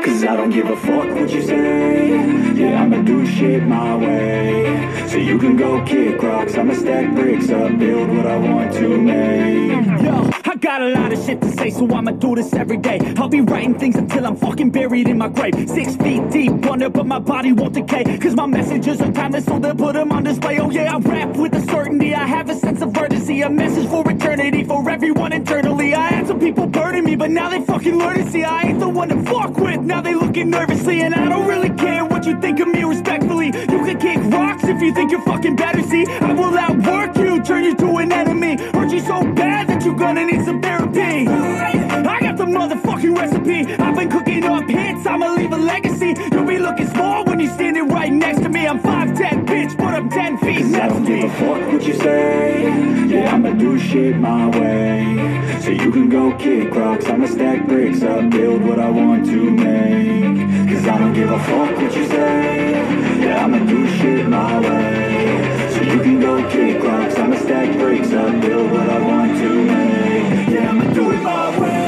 Cause I don't give a fuck what you say. Yeah, I'ma do shit my way. So you can go kick rocks, I'ma stack bricks up, build what I want to make. Yo, I got a lot of shit to say, so I'ma do this every day. I'll be writing things until I'm fucking buried in my grave. 6 feet deep under, but my body won't decay. Cause my messages are timeless, so they'll put them on display. Oh yeah, I rap with a certainty, I have a sense of urgency. A message for eternity, for everyone internally. I had some people burning me, but now they fucking learn to see I ain't the one to fuck with. Now they looking nervously, and I don't really care what you think of me respectfully. You can kick rocks if you think you're fucking better. See, I will outwork you, turn you to an enemy. Hurt you so bad that you're gonna need some therapy. I got the motherfucking recipe. I've been cooking up hits, I'ma leave a legacy. You'll be looking small when you're standing right next to me. I'm 5'10", bitch, but I'm 10 feet Cause I don't give a fuck what you say. Yeah, I'ma do shit my way. So you can go kick rocks, I'ma stack bricks up, build what I want to make. Cause I don't give a fuck what you say. Yeah, I'ma do shit my way. So you can go kick rocks, I'ma stack bricks up, build what I want to make. Yeah, I'ma do it my way.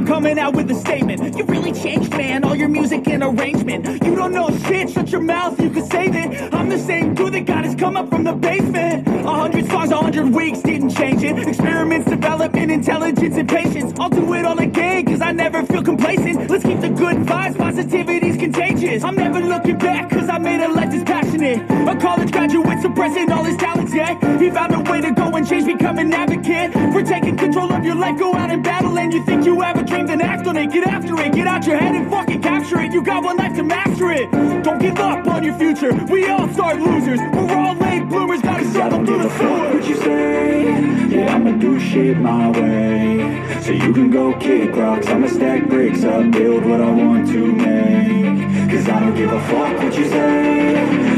Coming out with a statement. You really changed, man, all your music and arrangement. You don't know shit, shut your mouth, you can save it. I'm the same dude that got his come up from the basement. 100 songs, 100 weeks, didn't change it. Experiments, development, intelligence, and patience. I'll do it all again, cause I never feel complacent. Let's keep the good vibes, positivity's contagious. I'm never looking back, cause I made a life that's passionate. A college graduate suppressing all his talents, yeah. He found a way to go and change, become an advocate. For taking control of your life, go out and battle. And you think you have a dream, then act on it, get after it. Get out your head and fucking capture it. You got one life to master it. Don't give up on your future, we all start losers. We're all late bloomers, gotta struggle through the sewer. What you say? Yeah, I'ma do shit my way. So you can go kick rocks, I'ma stack bricks up, build what I want to make. Cause I don't give a fuck what you say.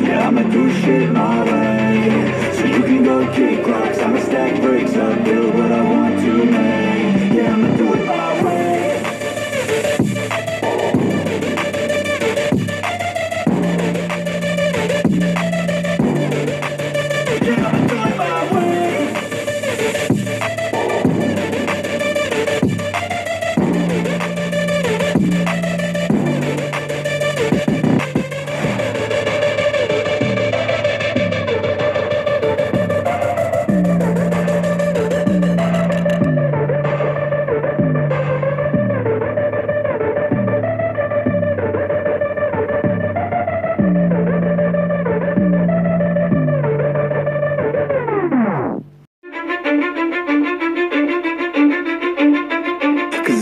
Yeah, I'ma do shit my way. So you can go kick rocks, I'ma stack bricks up, build what I want to make. Yeah, I'ma do it my way.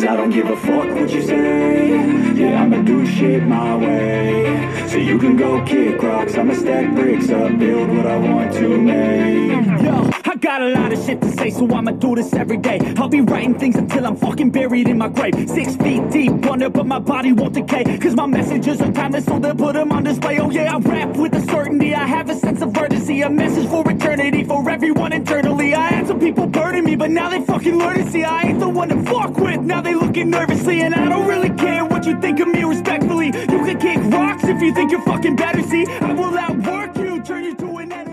I don't give a fuck what you say. Yeah, I'ma do shit my way. So you can go kick rocks, I'ma stack bricks up, build what I want to make. Yo, I got a lot of shit to say, so I'ma do this every day. I'll be writing things until I'm fucking buried in my grave. 6 feet deep under, but my body won't decay. Cause my messages are timeless, so they'll put them on display. Oh yeah, I rap with a certainty, I have a sense of urgency. A message for eternity, for everyone internally. I had some people burning me, but now they fucking learn to see I ain't the one to fuck with. Now they looking nervously, and I don't really care what you think of me respectfully. You can kick rocks if you think you're fucking better. See, I will outwork you, turn you to an enemy.